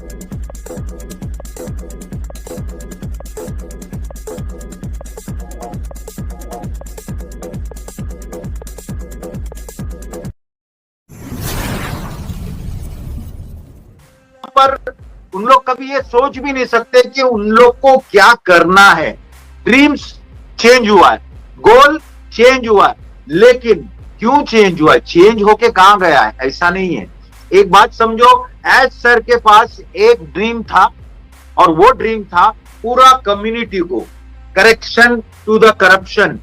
पर उन लोग कभी ये सोच भी नहीं सकते कि उन लोग को क्या करना है। ड्रीम्स चेंज हुआ है, गोल चेंज हुआ है, लेकिन क्यों चेंज हुआ है, चेंज होके कहां गया है, ऐसा नहीं है। एक बात समझो, एज सर के पास एक ड्रीम था और वो ड्रीम था पूरा कम्युनिटी को, correction to the corruption,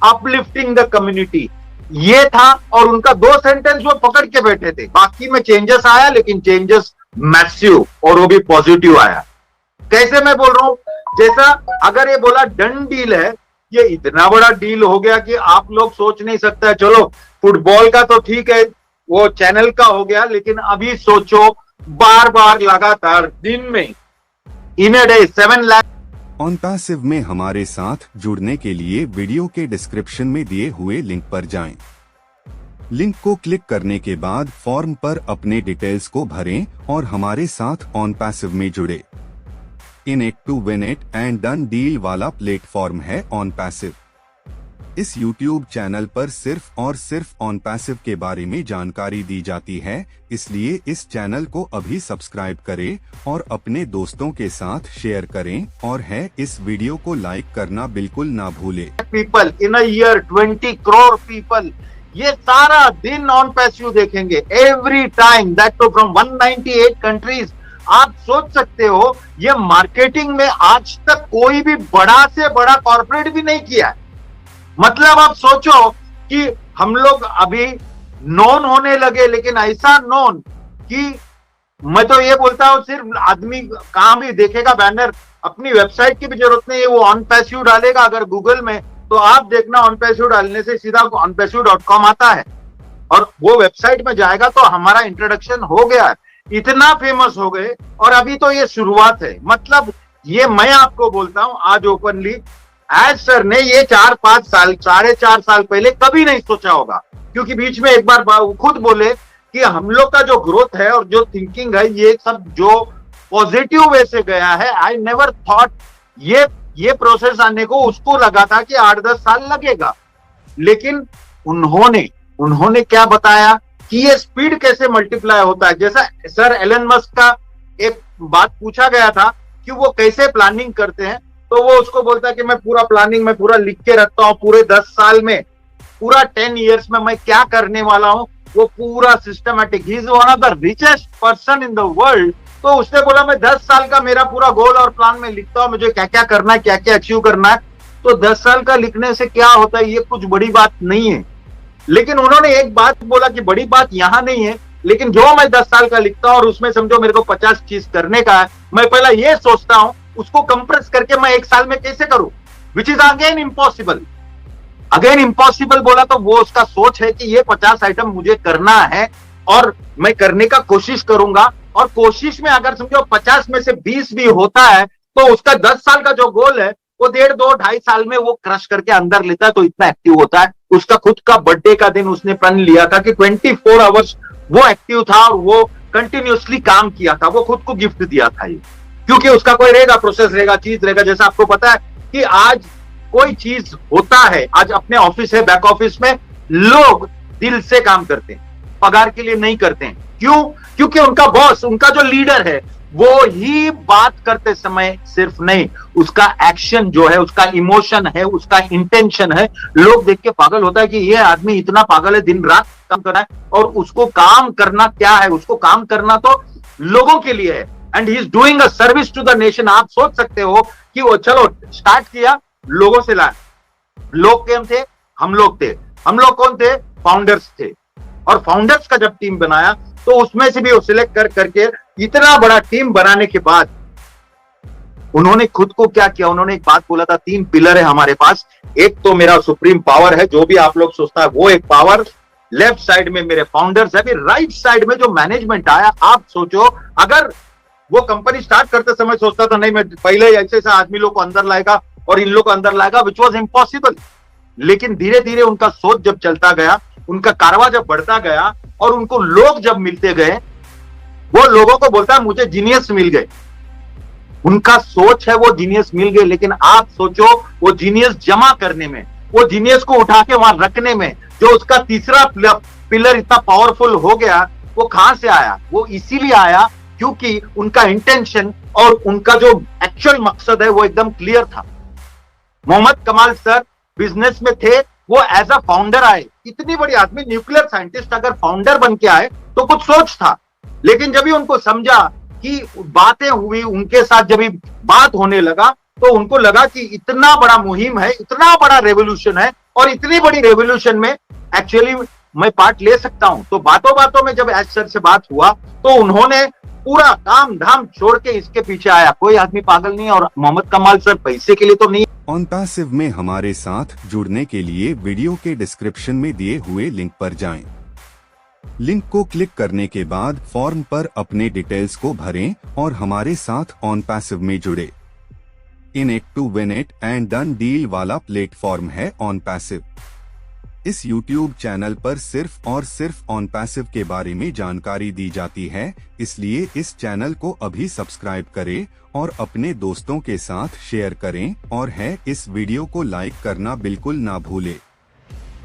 uplifting the community, ये था। और उनका 2 सेंटेंस वो पकड़ के बैठे थे। बाकी में चेंजेस आया, लेकिन चेंजेस मैसिव, और वो भी पॉजिटिव आया। कैसे मैं बोल रहा हूं, जैसा अगर ये बोला डन डील है, ये इतना बड़ा डील हो गया कि आप लोग सोच नहीं सकते। चलो फुटबॉल का तो ठीक है, वो चैनल का हो गया, लेकिन अभी सोचो बार बार लगातार दिन में इन अ डे 7 लाख। OnPassive में हमारे साथ जुड़ने के लिए वीडियो के डिस्क्रिप्शन में दिए हुए लिंक पर जाएं। लिंक को क्लिक करने के बाद फॉर्म पर अपने डिटेल्स को भरें और हमारे साथ OnPassive में जुड़े। In it to win it and done deal वाला प्लेटफॉर्म है OnPassive। इस YouTube चैनल पर सिर्फ और सिर्फ OnPassive के बारे में जानकारी दी जाती है, इसलिए इस चैनल को अभी सब्सक्राइब करें और अपने दोस्तों के साथ शेयर करें, और है इस वीडियो को लाइक करना बिल्कुल ना भूले। People in a year 20 crore people ये सारा दिन OnPassive देखेंगे, every time, that too from 198 countries. आप सोच सकते हो ये मार्केटिंग में आज तक कोई भी बड़ा से बड़ा कॉर्पोरेट भी नहीं किया है। मतलब आप सोचो कि हम लोग अभी नोन होने लगे, लेकिन ऐसा नोन कि मैं तो ये बोलता हूं सिर्फ आदमी कहां भी देखेगा बैनर, अपनी वेबसाइट की भी जरूरत नहीं है, वो OnPassive डालेगा अगर गूगल में, तो आप देखना OnPassive डालने से सीधा onpassive.com आता है और वो वेबसाइट में जाएगा तो हमारा इंट्रोडक्शन हो गया है। इतना फेमस हो गए, और अभी तो ये शुरुआत है। मतलब ये मैं आपको बोलता हूं आज ओपनली, एज सर ने ये 4-5 साल, 4.5 साल पहले कभी नहीं सोचा होगा, क्योंकि बीच में एक बार खुद बोले कि हम लोग का जो ग्रोथ है और जो थिंकिंग है ये सब जो पॉजिटिव वे से गया है, आई नेवर थॉट ये प्रोसेस आने को उसको लगा था कि 8-10 साल लगेगा। लेकिन उन्होंने क्या बताया कि ये स्पीड कैसे मल्टीप्लाई होता है। जैसा सर एलन मस्क का एक बात पूछा गया था कि वो कैसे प्लानिंग करते हैं, तो वो उसको बोलता है कि मैं पूरा प्लानिंग में पूरा लिख के रखता हूं, पूरे 10 साल में, पूरा 10 इयर्स में मैं क्या करने वाला हूं, वो पूरा systematic. He is one of the richest person in the world. तो उसने बोला मैं 10 साल का मेरा पूरा गोल और प्लान में लिखता हूं, मुझे क्या क्या करना है, क्या क्या अचीव करना है। तो 10 साल का लिखने से क्या होता है, ये कुछ बड़ी बात नहीं है। लेकिन उन्होंने एक बात बोला कि बड़ी बात यहां नहीं है, लेकिन जो मैं 10 साल का लिखता हूं और उसमें समझो मेरे को 50 चीज करने का है, मैं पहला ये सोचता हूं उसको कंप्रेस करके मैं 1 साल में कैसे करूं, which is again impossible. Again impossible बोला तो वो उसका सोच है कि ये 50 आइटम मुझे करना है और मैं करने का कोशिश करूंगा, और कोशिश में अगर समझो 50 में से 20 भी होता है तो उसका 10 साल का जो गोल है वो 1.5-2-2.5 साल में वो क्रश करके अंदर लेता है। तो इतना एक्टिव होता है। उसका खुद का बर्थडे का दिन उसने प्लान लिया था कि 24 आवर्स वो एक्टिव था और वो कंटिन्यूअसली काम किया था, वो खुद को गिफ्ट दिया था ये, क्योंकि उसका कोई रहेगा, प्रोसेस रहेगा, चीज रहेगा। जैसा आपको पता है कि आज कोई चीज होता है, आज अपने ऑफिस है, बैक ऑफिस में लोग दिल से काम करते हैं, पगार के लिए नहीं करते हैं। क्यों? क्योंकि उनका बॉस, उनका जो लीडर है, वो ही बात करते समय सिर्फ नहीं, उसका एक्शन जो है, उसका इमोशन है, उसका इंटेंशन है, लोग देख के पागल होता है कि ये आदमी इतना पागल है, दिन रात काम कर रहा है। और उसको काम करना क्या है, उसको काम करना तो लोगों के लिए है, and he is doing a service to the nation. आप सोच सकते हो कि वो चलो स्टार्ट किया, लोगों से लाया, लोग कौन थे, हम लोग थे। हम लोग कौन थे? फाउंडर्स थे। और फाउंडर्स का जब टीम बनाया तो उसमें से भी वो सिलेक्ट करके इतना बड़ा टीम बनाने के बाद उन्होंने खुद को क्या किया, उन्होंने एक बात बोला था, 3 पिलर है हमारे पास। एक तो मेरा सुप्रीम पावर है, जो भी आप लोग सोचता है वो एक पावर, लेफ्ट साइड में मेरे फाउंडर्स है, फिर राइट साइड में जो मैनेजमेंट आया। आप सोचो अगर वो कंपनी स्टार्ट करते समय सोचता था नहीं मैं पहले ऐसे ऐसे आदमी लोग को अंदर लाएगा और इन लोग को अंदर लाएगा, विच वॉज इम्पॉसिबल। लेकिन धीरे धीरे उनका सोच जब चलता गया, उनका कारवा जब बढ़ता गया और उनको लोग जब मिलते गए, वो लोगों को बोलता है मुझे जीनियस मिल गए। उनका सोच है वो जीनियस मिल गए, लेकिन आप सोचो वो जीनियस जमा करने में, वो जीनियस को उठा के वहां रखने में, जो उसका तीसरा पिलर इतना पावरफुल हो गया, वो कहां से आया? वो इसीलिए आया क्योंकि उनका इंटेंशन और उनका जो एक्चुअल मकसद है वो एकदम क्लियर था। मोहम्मद कमाल सर बिजनेस में थे, वो एज अ फाउंडर आए। इतनी बड़ी आदमी, न्यूक्लियर साइंटिस्ट, अगर फाउंडर बन के आए तो कुछ सोच था, लेकिन जब भी उनको समझा कि बातें हुई उनके साथ, जब भी बात होने लगा तो उनको लगा कि इतना बड़ा मुहिम है, इतना बड़ा रेवोल्यूशन है, और इतनी बड़ी रेवोल्यूशन में एक्चुअली मैं पार्ट ले सकता हूं। तो बातों बातों में जब एच सर से बात हुआ तो उन्होंने पूरा काम धाम छोड़ के इसके पीछे आया। कोई आदमी पागल नहीं है, और मोहम्मद कमाल सर पैसे के लिए तो नहीं। ऑन पैसिव में हमारे साथ जुड़ने के लिए वीडियो के डिस्क्रिप्शन में दिए हुए लिंक पर जाएं। लिंक को क्लिक करने के बाद फॉर्म पर अपने डिटेल्स को भरें और हमारे साथ ऑन पैसिव में जुड़े। In it to win it and done deal वाला प्लेटफॉर्म है ऑन पैसिव। इस YouTube चैनल पर सिर्फ और सिर्फ ऑन पैसिव के बारे में जानकारी दी जाती है, इसलिए इस चैनल को अभी सब्सक्राइब करें और अपने दोस्तों के साथ शेयर करें, और है इस वीडियो को लाइक करना बिल्कुल ना भूले।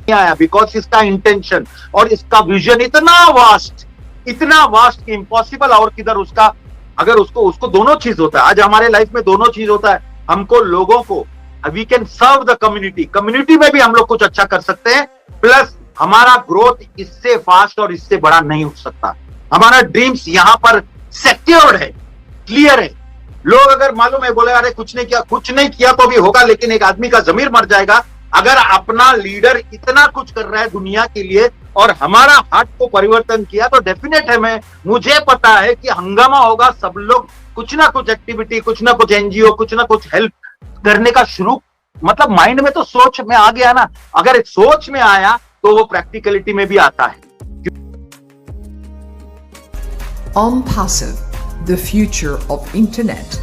आया बिकॉज इसका इंटेंशन और इसका विजन इतना वास्ट कि इम्पॉसिबल और किधर उसका, अगर उसको दोनों चीज होता है। आज हमारे लाइफ में दोनों चीज होता है। हमको लोगों को, we can serve the community में भी हम लोग कुछ अच्छा कर सकते हैं, प्लस हमारा ग्रोथ इससे फास्ट और इससे बड़ा नहीं हो सकता। हमारा ड्रीम्स यहाँ पर सिक्योर्ड है, क्लियर है। लोग अगर मालूम है बोले अरे कुछ नहीं किया तो भी होगा, लेकिन एक आदमी का जमीर मर जाएगा अगर अपना लीडर इतना कुछ कर रहा है दुनिया के लिए और हमारा हार्ट को परिवर्तन किया, तो डेफिनेट है, मुझे पता है कि हंगामा होगा। सब लोग कुछ ना कुछ एक्टिविटी, कुछ ना कुछ एनजीओ, कुछ ना कुछ हेल्प करने का शुरू, मतलब माइंड में तो सोच में आ गया ना। अगर एक सोच में आया तो वो प्रैक्टिकलिटी में भी आता है। On Passive, the future of internet.